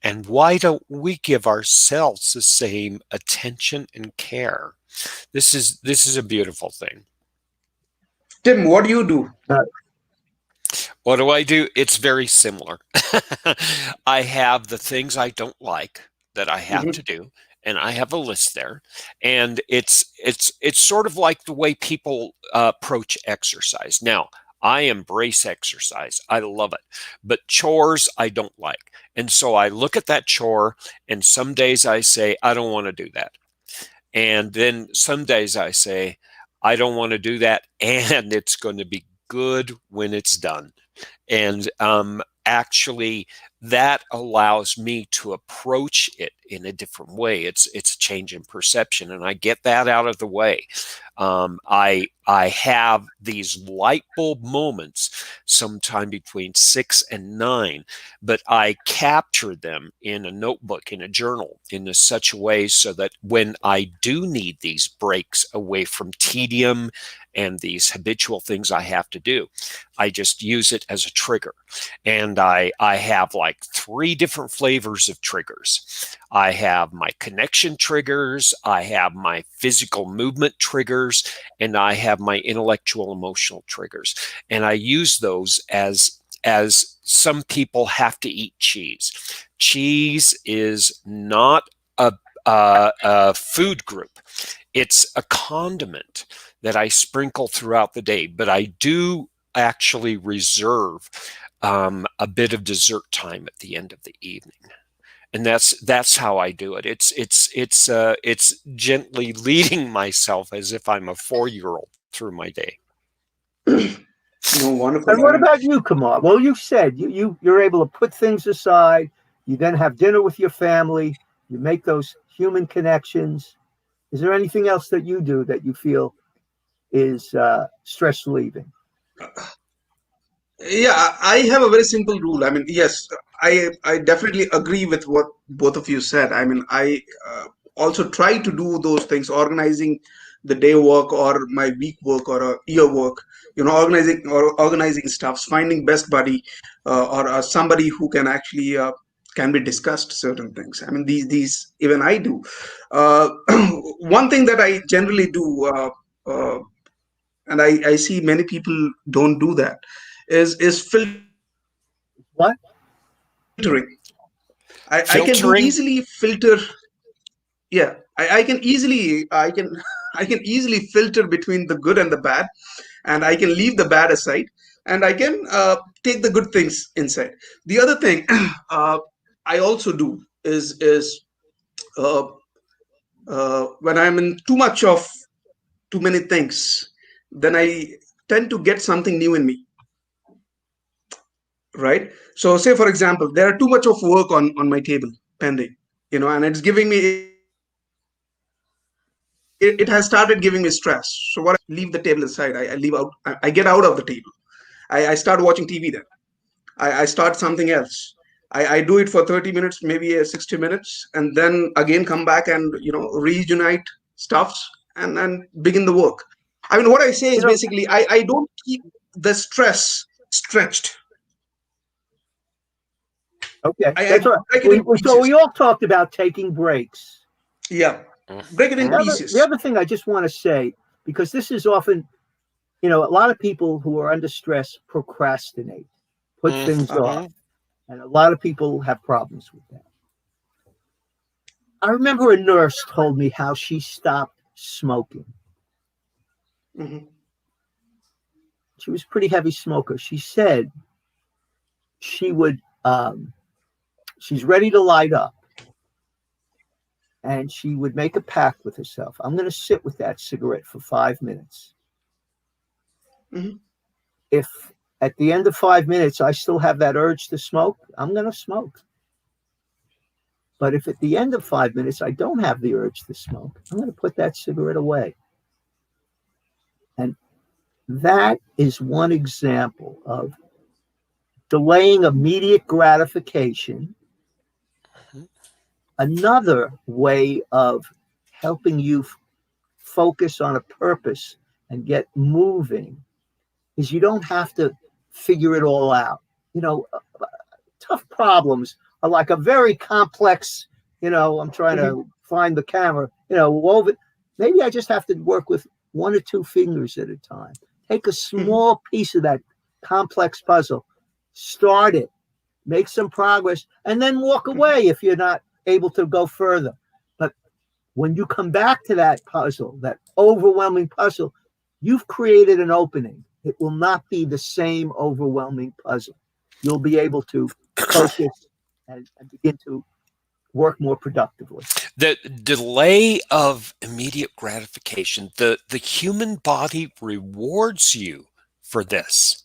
And why don't we give ourselves the same attention and care? This is a beautiful thing. Tim, what do you do? What do I do? It's very similar. I have the things I don't like that I have to do, and I have a list there. And it's sort of like the way people approach exercise. Now, I embrace exercise. I love it. But chores I don't like. And so I look at that chore, and some days I say, I don't want to do that. And then some days I say, I don't want to do that, and it's going to be good when it's done. And actually, that allows me to approach it in a different way. It's a change in perception, and I get that out of the way. I have these light bulb moments sometime between 6 and 9, but I capture them in a notebook, in a journal, in such a way so that when I do need these breaks away from tedium and these habitual things I have to do, I just use it as a trigger. And I have like 3 different flavors of triggers. I have my connection triggers, I have my physical movement triggers, and I have my intellectual emotional triggers. And I use those as some people have to eat cheese. Cheese is not a food group. It's a condiment that I sprinkle throughout the day, but I do actually reserve a bit of dessert time at the end of the evening. And that's how I do it. It's gently leading myself as if I'm a 4-year-old through my day. No, wonderful. And what about you, Kumar? Well, you said you're able to put things aside. You then have dinner with your family. You make those human connections. Is there anything else that you do that you feel is stress relieving? Yeah, I have a very simple rule. I mean, yes, I definitely agree with what both of you said. I mean, I also try to do those things, organizing the day work or my week work or year work. Organizing stuffs, finding best buddy or somebody who can actually can be discussed certain things. I mean, these even I do. One thing that I generally do. and I see many people don't do that, is filtering. What? I can do Filtering? easily filter. Yeah, I can easily I can I can easily filter between the good and the bad, and I can leave the bad aside, and I can take the good things inside. The other thing I also do is uh, when I'm in too much of too many things, then I tend to get something new in me, right? So, say for example, there are too much of work on my table pending, and it's giving me it has started giving me stress. So what I do is I leave the table aside. I leave out. I get out of the table. I start watching TV then. I start something else. I do it for 30 minutes, maybe 60 minutes, and then again come back and reunite stuffs and begin the work. I mean, what I say You is know, basically I don't keep the stress stretched. okay, I that's all right. break it in So pieces. we all talked about taking breaks. Yeah, Mm. break it in The pieces. other thing I just want to say, because this is often, a lot of people who are under stress procrastinate, put things Uh-huh. off, Mm-hmm. and a lot of people have problems with that. I remember a nurse told me how she stopped smoking. Hmm. She was a pretty heavy smoker. She said she would, she's ready to light up, and she would make a pact with herself. I'm going to sit with that cigarette for 5 minutes. Hmm. If at the end of 5 minutes I still have that urge to smoke, I'm going to smoke. But if at the end of 5 minutes I don't have the urge to smoke, I'm going to put that cigarette away. And that is one example of delaying immediate gratification. Another way of helping you focus on a purpose and get moving is you don't have to figure it all out. You know, tough problems are like a very complex, I'm trying Hmm. to find the camera, woven. Maybe I just have to work with one or two fingers at a time. Take a Hmm. small piece of that complex puzzle, start it, make some progress, and then walk away if you're not able to go further. But when you come back to that puzzle, that overwhelming puzzle, you've created an opening. It will not be the same overwhelming puzzle. You'll be able to focus and begin to work more productively. The delay of immediate gratification, the human body rewards you for this,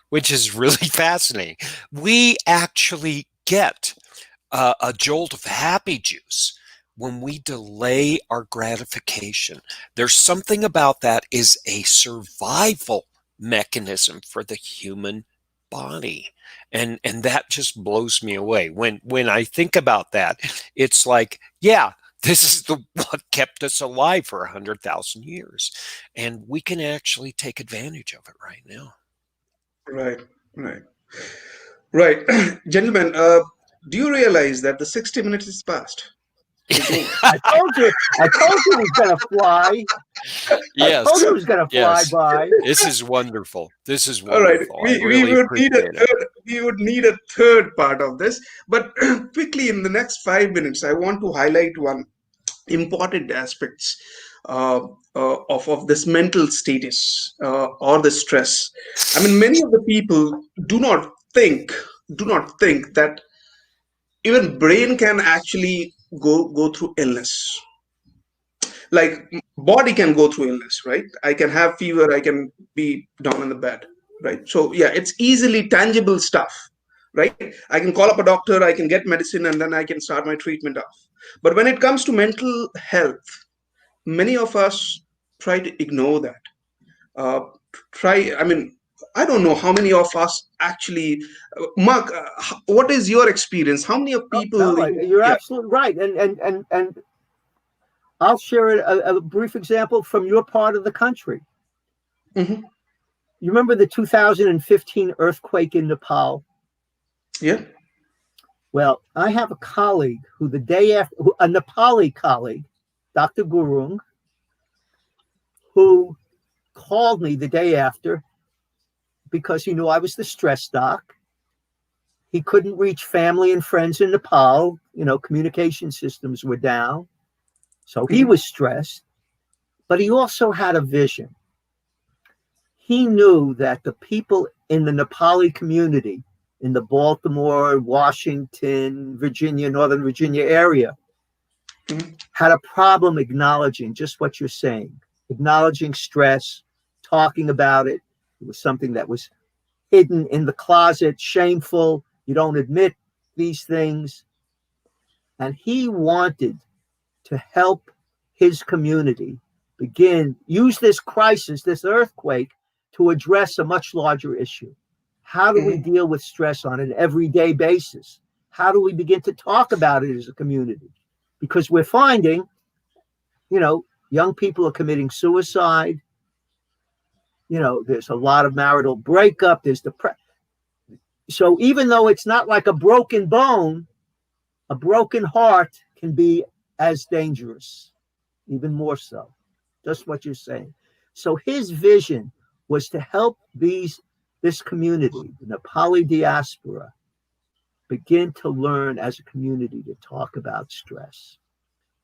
which is really fascinating. We actually get a jolt of happy juice when we delay our gratification. There's something about that is a survival mechanism for the human body. And that just blows me away. When I think about that, it's like, yeah, this is what kept us alive for 100,000 years. And we can actually take advantage of it right now. Right, right, right. Gentlemen, do you realize that the 60 minutes is past? It's over. I told you it was going to fly. I told Yes, you it was going to fly yes. by. This is wonderful. This is All right, wonderful. I we really would need a appreciate it. third. We would need a third part of this, but quickly in the next 5 minutes, I want to highlight one important aspects uh, of this mental status or the stress. I mean, many of the people think do not think that even brain can actually go through illness. Like body can go through illness, right? I can have fever, I can be down in the bed, right? So yeah, it's easily tangible stuff, right? I can call up a doctor, I can get medicine, and then I can start my treatment off. But when it comes to mental health, many of us try to ignore that. uh, I mean, I don't know how many of us actually, Mark, what is your experience? How many of Oh, people no, you're yeah. absolutely right. And I'll share a brief example from your part of the country. Hmm. You remember the 2015 earthquake in Nepal? Yeah. Well, I have a colleague who the day after, a Nepali colleague, Dr. Gurung, who called me the day after because he knew I was the stress doc. He couldn't reach family and friends in Nepal. Communication systems were down. So he was stressed, but he also had a vision. He knew that the people in the Nepali community in the Baltimore, Washington, Virginia, Northern Virginia area had a problem acknowledging just what you're saying, acknowledging stress, talking about it. It was something that was hidden in the closet, shameful. You don't admit these things. And he wanted to help his community use this crisis, this earthquake, to address a much larger issue. How do we deal with stress on an everyday basis? How do we begin to talk about it as a community? Because we're finding, young people are committing suicide. There's a lot of marital breakup. There's depression. So even though it's not like a broken bone, a broken heart can be as dangerous, even more so. Just what you're saying. So his vision was to help this community, the Nepali diaspora, begin to learn as a community to talk about stress.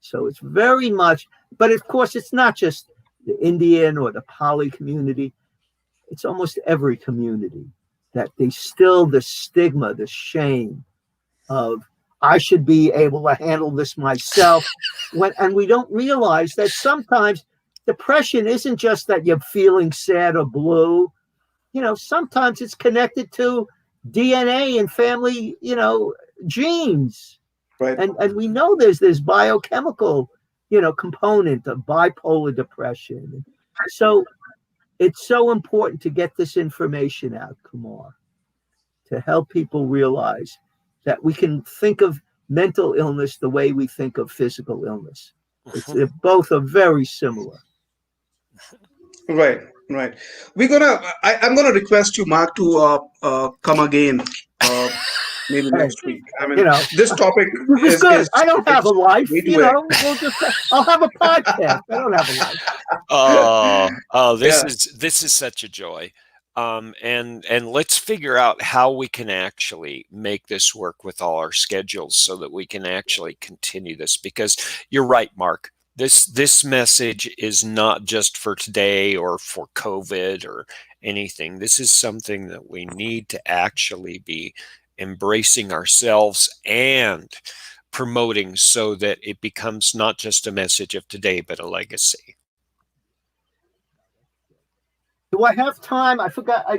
So it's very much, but of course, it's not just the Indian or the Pali community. It's almost every community that they still the stigma, the shame of, I should be able to handle this myself. And we don't realize that sometimes depression isn't just that you're feeling sad or blue. Sometimes it's connected to DNA and family, genes. Right. And we know there's this biochemical, component of bipolar depression. So it's so important to get this information out, Kumar, to help people realize that we can think of mental illness the way we think of physical illness. Both are very similar. Right. I'm gonna request you, Mark, to come again, maybe next week. I mean, this topic is good. I don't have a life. I'll have a podcast. I don't have a life. This is such a joy. And let's figure out how we can actually make this work with all our schedules so that we can actually continue this, because you're right, Mark. This message is not just for today or for COVID or anything. This is something that we need to actually be embracing ourselves and promoting so that it becomes not just a message of today, but a legacy. Do I have time? I forgot. I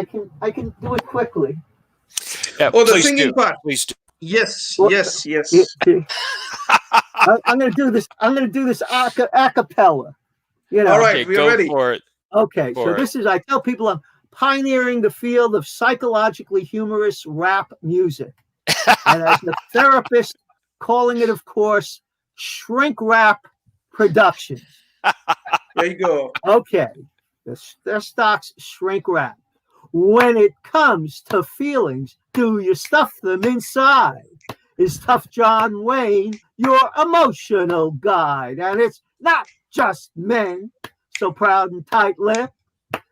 can do it quickly. Yeah, the singing part. Please do. Yes. I'm going to do this. I'm going to do this a cappella. All right, we're ready for it. Okay, so this is. I tell people I'm pioneering the field of psychologically humorous rap music, and as a therapist, calling it, of course, shrink rap production. There you go. Okay. Their stocks shrink wrap. When it comes to feelings, do you stuff them inside? Is Tough John Wayne your emotional guide? And it's not just men, so proud and tight-lipped.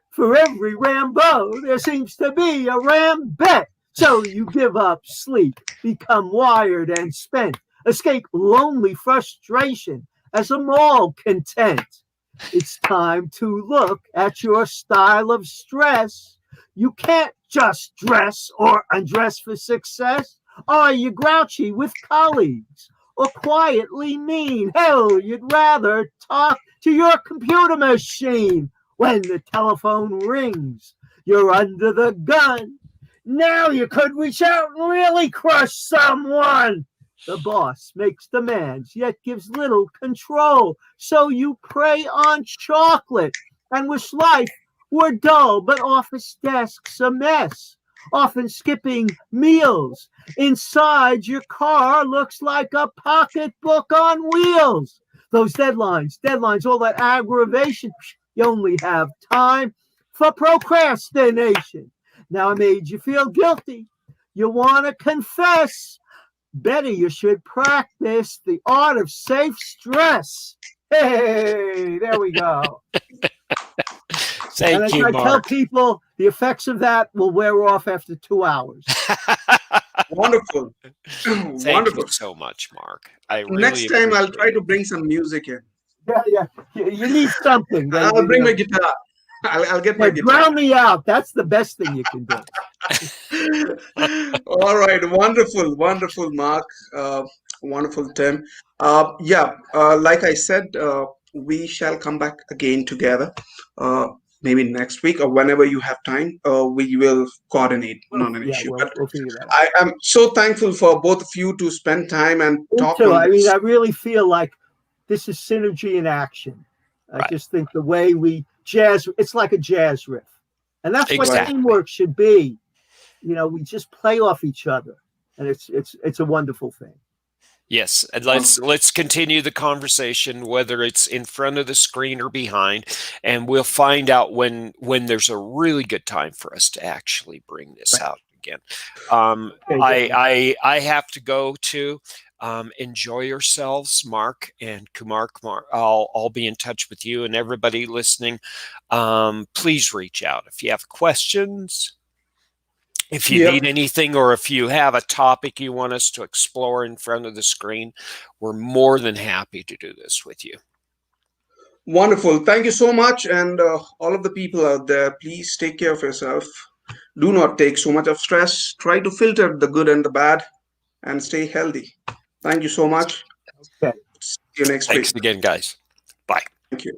For every Rambo, there seems to be a Rambet. So you give up sleep, become wired and spent, escape lonely frustration as a malcontent. It's time to look at your style of stress. You can't just dress or undress for success. Are you grouchy with colleagues or quietly mean? Hell, you'd rather talk to your computer machine when the telephone rings. You're under the gun. Now you could reach out and really crush someone. The boss makes demands, yet gives little control. So you prey on chocolate and wish life were dull, but office desks a mess. Often skipping meals. Inside your car looks like a pocketbook on wheels. Those deadlines, all that aggravation. You only have time for procrastination. Now I made you feel guilty. You want to confess. Better you should practice the art of safe stress. Hey, there we go. And as Thank you, I tell Mark. people, the effects of that will wear off after 2 hours. Wonderful. Thank you Wonderful. so much, Mark. I Next really time I'll appreciate try to it. bring some music in. Yeah. You need something. I'll bring my guitar. I'll get my guitar. Drown me out. That's the best thing you can do. All right. Wonderful. Wonderful, Mark. Wonderful, Tim. Like I said, we shall come back again together. Maybe next week or whenever you have time. We will coordinate. Not an issue. But We'll figure that out. I am so thankful for both of you to spend time and Me talk too. on I mean, this. I really feel like this is synergy in action. I Right. just think the way we jazz, it's like a jazz riff. And that's what Exactly. teamwork should be. You know, we just play off each other. And it's a wonderful thing. Yes, and let's continue the conversation, whether it's in front of the screen or behind, and we'll find out when there's a really good time for us to actually bring this out again. I have to go to. Enjoy yourselves, Mark and Kumar. I'll be in touch with you and everybody listening. Please reach out if you have questions, if you need anything, or if you have a topic you want us to explore in front of the screen. We're more than happy to do this with you. Wonderful. Thank you so much. And all of the people out there, please take care of yourself. Do not take so much of stress. Try to filter the good and the bad and stay healthy. Thank you so much. Okay. See you next week. Thanks again, guys. Bye. Thank you.